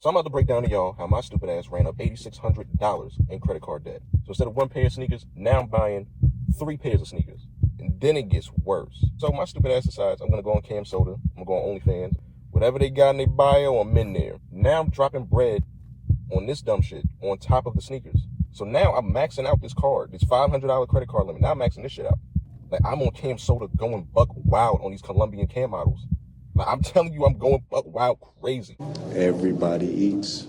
So I'm about to break down to y'all how my stupid ass ran up $8,600 in credit card debt. So instead of one pair of sneakers, now I'm buying 3 pairs of sneakers. And then it gets worse. So my stupid ass decides I'm going to go on camsoda. I'm going to go on OnlyFans. Whatever they got in their bio, I'm in there. Now I'm dropping bread on this dumb shit on top of the sneakers. So now I'm maxing out this card, this $500 credit card limit. Now I'm maxing this shit out. Like, I'm on camsoda going buck wild on these Colombian cam models. Like, I'm telling you, I'm going buck wild crazy. Everybody eats.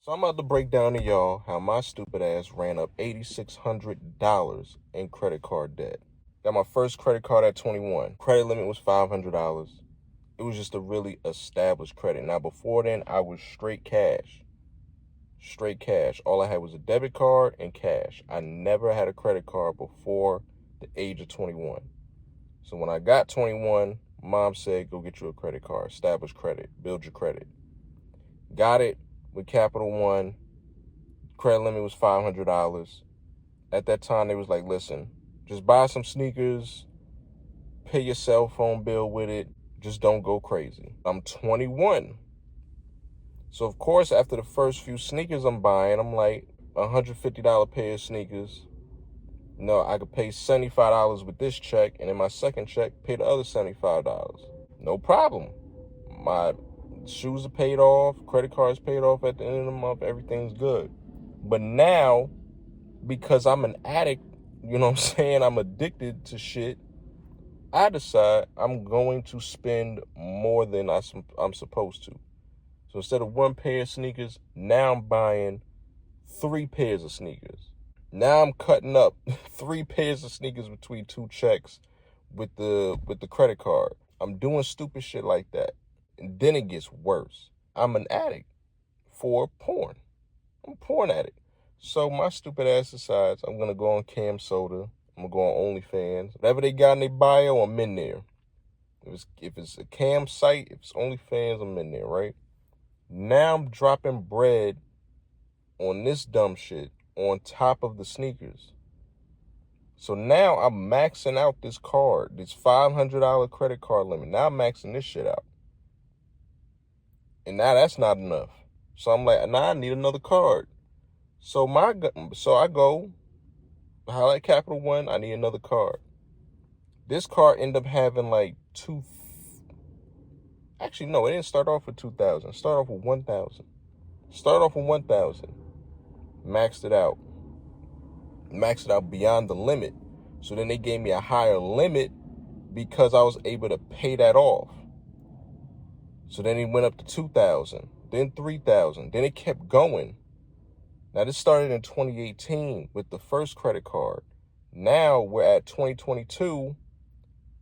So I'm about to break down to y'all how my stupid ass ran up $8,600 in credit card debt. Got my first credit card at 21. Credit limit was $500. It was just a really established credit. Now, before then, I was straight cash. Straight cash. All I had was a debit card and cash. I never had a credit card before the age of 21. So when I got 21, mom said, go get you a credit card. Establish credit. Build your credit. Got it with Capital One. Credit limit was $500. At that time, they was like, listen, just buy some sneakers, pay your cell phone bill with it, just don't go crazy. I'm 21. So, of course, after the first few sneakers I'm buying, I'm like, $150 pair of sneakers. No, I could pay $75 with this check, and in my second check, pay the other $75. No problem. My shoes are paid off, credit cards paid off at the end of the month, everything's good. But now, because I'm an addict, you know what I'm saying, I'm addicted to shit, I decide I'm going to spend more than I'm supposed to. So instead of one pair of sneakers, now I'm buying 3 pairs of sneakers. Now I'm cutting up 3 pairs of sneakers between 2 checks with the credit card. I'm doing stupid shit like that. And then it gets worse. I'm an addict for porn. I'm a porn addict. So my stupid ass decides I'm going to go on camsoda. I'm going to go on OnlyFans. Whatever they got in their bio, I'm in there. If it's a cam site, if it's OnlyFans, I'm in there, right? Now I'm dropping bread on this dumb shit on top of the sneakers. So now I'm maxing out this card, this $500 credit card limit. Now I'm maxing this shit out. And now that's not enough. So I'm like, now I need another card. So I go, holla at Capital One, I need another card. This card ended up having like actually, no, it didn't start off with 2,000. Start off with 1,000. Start off with 1,000. Maxed it out. Maxed it out beyond the limit. So then they gave me a higher limit because I was able to pay that off. So then it went up to 2,000, then 3,000. Then it kept going. Now, this started in 2018 with the first credit card. Now we're at 2022.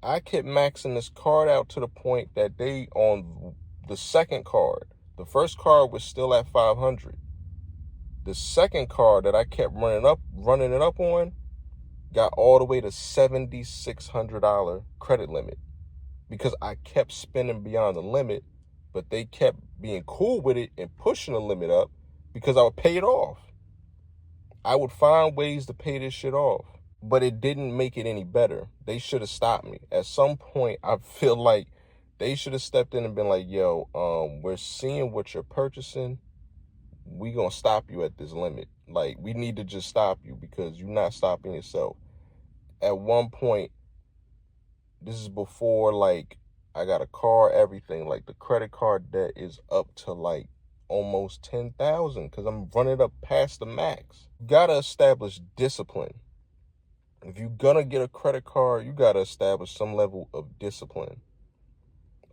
I kept maxing this card out to the point that they, on the second card, the first card was still at 500. The second card that I kept running it up on got all the way to $7,600 credit limit because I kept spending beyond the limit, but they kept being cool with it and pushing the limit up because I would pay it off. I would find ways to pay this shit off, but it didn't make it any better. They should have stopped me. At some point, I feel like they should have stepped in and been like, yo, we're seeing what you're purchasing. We gonna stop you at this limit. Like, we need to just stop you because you're not stopping yourself. At one point, this is before, like, I got a car, everything. Like, the credit card debt is up to, like, almost 10,000 because I'm running up past the max. You gotta establish discipline. If you're gonna get a credit card, you gotta establish some level of discipline.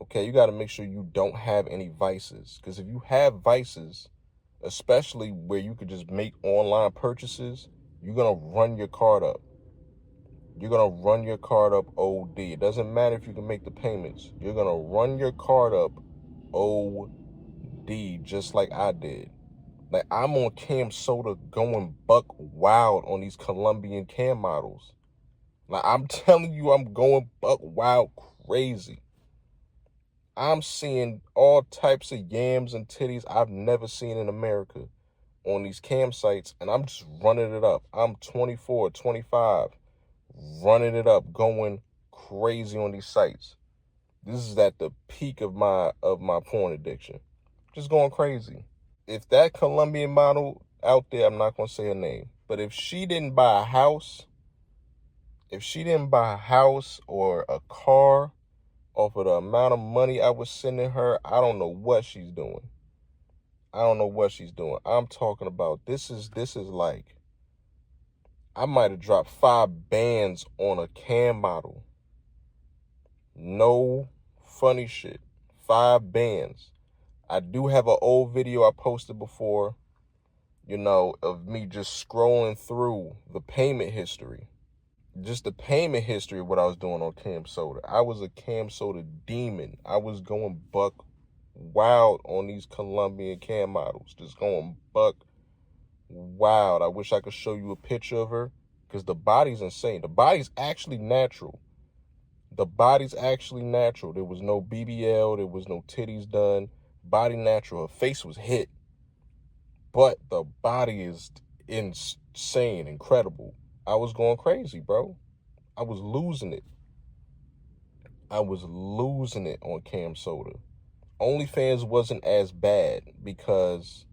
Okay, you gotta make sure you don't have any vices. Because if you have vices, especially where you could just make online purchases, you're gonna run your card up. You're gonna run your card up OD. It doesn't matter if you can make the payments. You're gonna run your card up OD, just like I did. Like, I'm on camsoda going buck wild on these Colombian cam models. Like, I'm telling you, I'm going buck wild crazy. I'm seeing all types of yams and titties I've never seen in America on these campsites, and I'm just running it up. I'm 24, 25, running it up, going crazy on these sites. This is at the peak of my porn addiction. Just going crazy. If that Colombian model out there, I'm not gonna say her name, but if she didn't buy a house, or a car off of the amount of money I was sending her, I don't know what she's doing. I'm talking about this is like, I might have dropped 5 bands on a cam model. No funny shit. 5 bands. I do have an old video I posted before, of me just scrolling through the payment history. Just the payment history of what I was doing on camsoda. I was a camsoda demon. I was going buck wild on these Colombian cam models. Just going buck wild. I wish I could show you a picture of her, because the body's insane. The body's actually natural. There was no BBL. There was no titties done. Body natural. Her face was hit. But the body is insane, incredible. I was going crazy, bro. I was losing it. On camsoda. OnlyFans wasn't as bad, because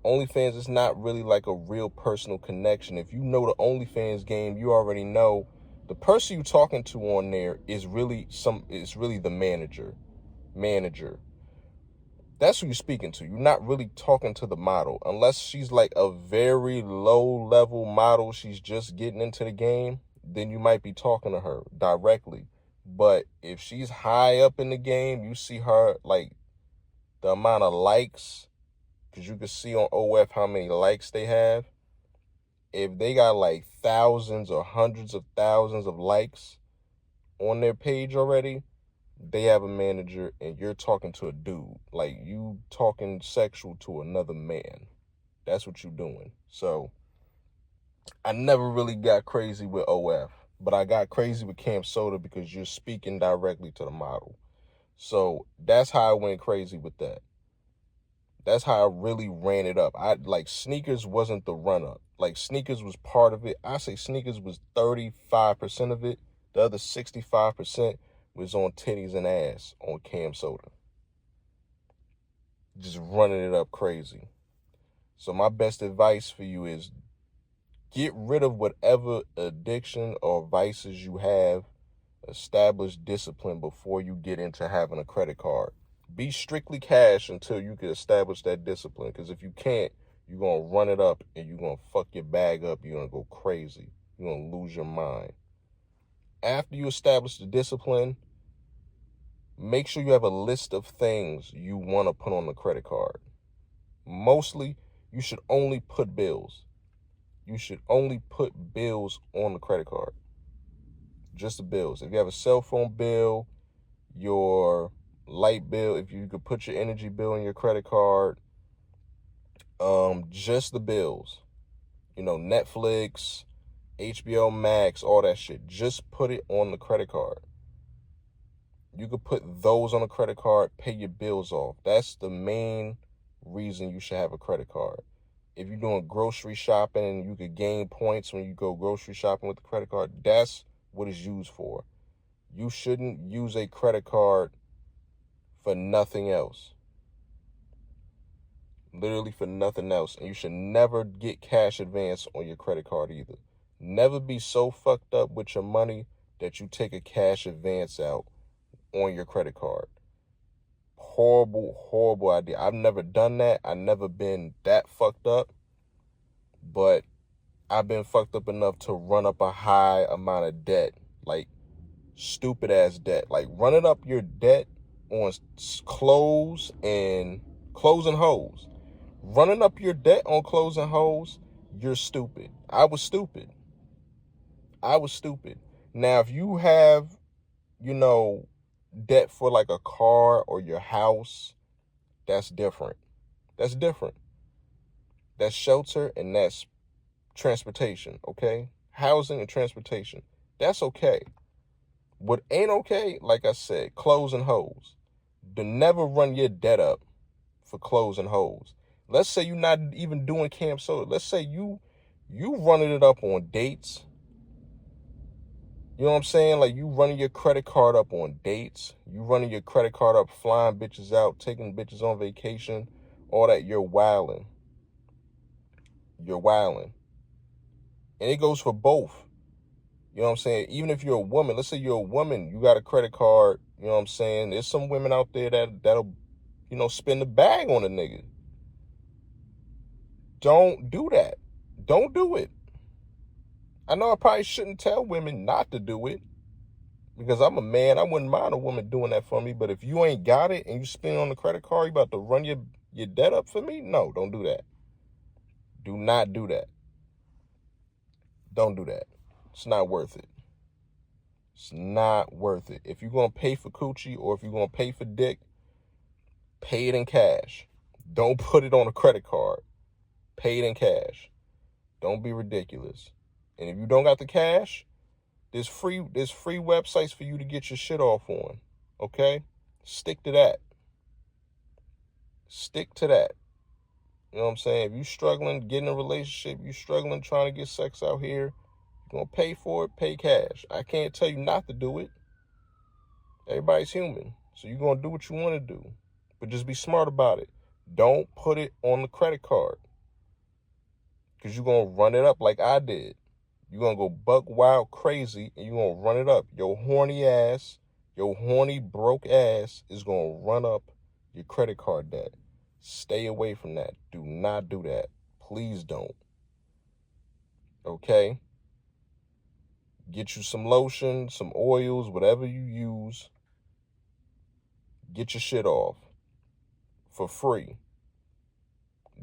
OnlyFans is not really like a real personal connection. If you know the OnlyFans game, you already know the person you're talking to on there is really the manager. That's who you're speaking to. You're not really talking to the model, unless she's like a very low level model. She's just getting into the game. Then you might be talking to her directly. But if she's high up in the game, you see her, like, the amount of likes, because you can see on OF how many likes they have. If they got like thousands or hundreds of thousands of likes on their page already, they have a manager, and you're talking to a dude. Like, you talking sexual to another man. That's what you're doing. So I never really got crazy with OF, but I got crazy with camsoda, because you're speaking directly to the model. So that's how I went crazy with that. That's how I really ran it up. Sneakers wasn't the run up. Like, sneakers was part of it. I say sneakers was 35% of it. The other 65% was on titties and ass on camsoda. Just running it up crazy. So my best advice for you is get rid of whatever addiction or vices you have. Establish discipline before you get into having a credit card. Be strictly cash until you can establish that discipline. Because if you can't, you're going to run it up and you're going to fuck your bag up. You're going to go crazy. You're going to lose your mind. After you establish the discipline, make sure you have a list of things you want to put on the credit card. Mostly, you should only put bills. You should only put bills on the credit card. Just the bills. If you have a cell phone bill, your light bill, if you could put your energy bill on your credit card, just the bills. Netflix, HBO Max, all that shit. Just put it on the credit card. You could put those on a credit card, pay your bills off. That's the main reason you should have a credit card. If you're doing grocery shopping and you could gain points when you go grocery shopping with the credit card, that's what it's used for. You shouldn't use a credit card for nothing else. Literally for nothing else. And you should never get cash advance on your credit card either. Never be so fucked up with your money that you take a cash advance out on your credit card. Horrible, horrible idea. I've never done that. I've never been that fucked up. But I've been fucked up enough to run up a high amount of debt. Like, stupid ass debt. Like, running up your debt on clothes and hoes. Running up your debt on clothes and hoes, you're stupid. I was stupid. Now, if you have, debt for like a car or your house, that's different. That's shelter and that's transportation, okay? Housing and transportation. That's okay. What ain't okay, like I said, clothes and hoes. To never run your debt up for clothes and hoes. Let's say you're not even doing camsoda. Let's say you running it up on dates. You know what I'm saying? Like, you running your credit card up on dates. You running your credit card up, flying bitches out, taking bitches on vacation, all that. You're wilding. You're wilding. And it goes for both. You know what I'm saying? Even if you're a woman, let's say you're a woman, you got a credit card, you know what I'm saying? There's some women out there that'll, spend the bag on a nigga. Don't do that. Don't do it. I know I probably shouldn't tell women not to do it, because I'm a man. I wouldn't mind a woman doing that for me. But if you ain't got it and you spend on the credit card, you about to run your debt up for me? No, don't do that. Do not do that. Don't do that. It's not worth it. It's not worth it. If you're going to pay for coochie or if you're going to pay for dick, pay it in cash. Don't put it on a credit card. Pay it in cash. Don't be ridiculous. And if you don't got the cash, there's free websites for you to get your shit off on. Okay? Stick to that. Stick to that. You know what I'm saying? If you struggling getting a relationship, you struggling trying to get sex out here, you're going to pay for it, pay cash. I can't tell you not to do it. Everybody's human. So you're going to do what you want to do. But just be smart about it. Don't put it on the credit card, because you're going to run it up like I did. You're going to go buck wild crazy and you're going to run it up. Your horny ass, your horny broke ass is going to run up your credit card debt. Stay away from that. Do not do that. Please don't. Okay? Get you some lotion, some oils, whatever you use. Get your shit off for free.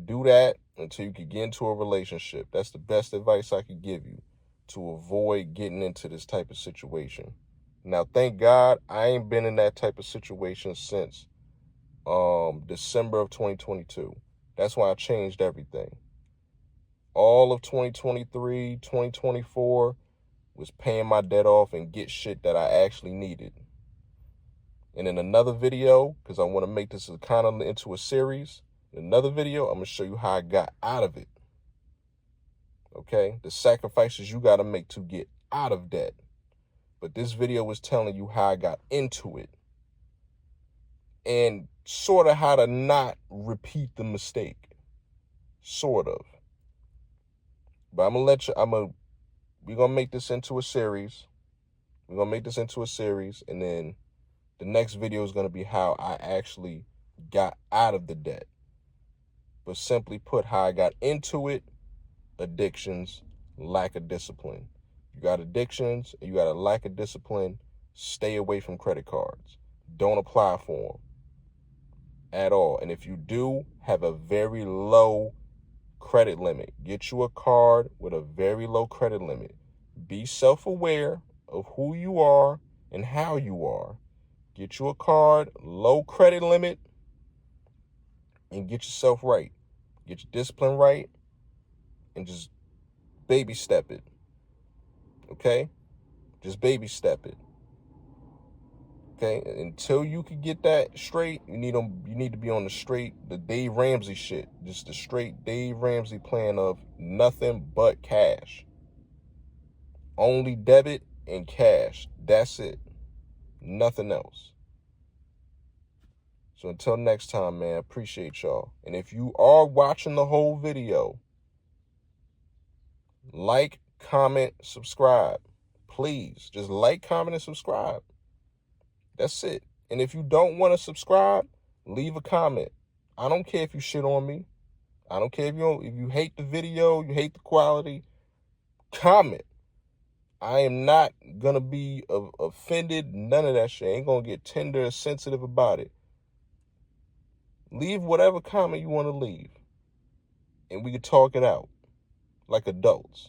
Do that until you can get into a relationship. That's the best advice I could give you to avoid getting into this type of situation. Now, thank God I ain't been in that type of situation since December of 2022. That's why I changed everything. All of 2023, 2024 was paying my debt off and get shit that I actually needed. And in another video, because I want to make this kind of into a series, in another video, I'm going to show you how I got out of it. Okay? The sacrifices you got to make to get out of debt. But this video was telling you how I got into it. And sort of how to not repeat the mistake. Sort of. But I'm going to we're going to make this into a series. We're going to make this into a series. And then the next video is going to be how I actually got out of the debt. But simply put, how I got into it: addictions, lack of discipline. You got addictions and you got a lack of discipline, stay away from credit cards. Don't apply for them at all. And if you do, have a very low credit limit. Get you a card with a very low credit limit. Be self-aware of who you are and how you are. Get you a card, low credit limit, and get yourself right. Get your discipline right, and just baby step it. Okay? Just baby step it. Okay? Until you can get that straight, you need to be on the Dave Ramsey shit. Just the straight Dave Ramsey plan of nothing but cash. Only debit and cash. That's it. Nothing else. So until next time, man, appreciate y'all. And if you are watching the whole video, like, comment, subscribe. Please, just like, comment, and subscribe. That's it. And if you don't want to subscribe, leave a comment. I don't care if you shit on me. I don't care if you hate the video, you hate the quality. Comment. I am not going to be offended. None of that shit. I ain't going to get tender or sensitive about it. Leave whatever comment you want to leave. And we can talk it out like adults.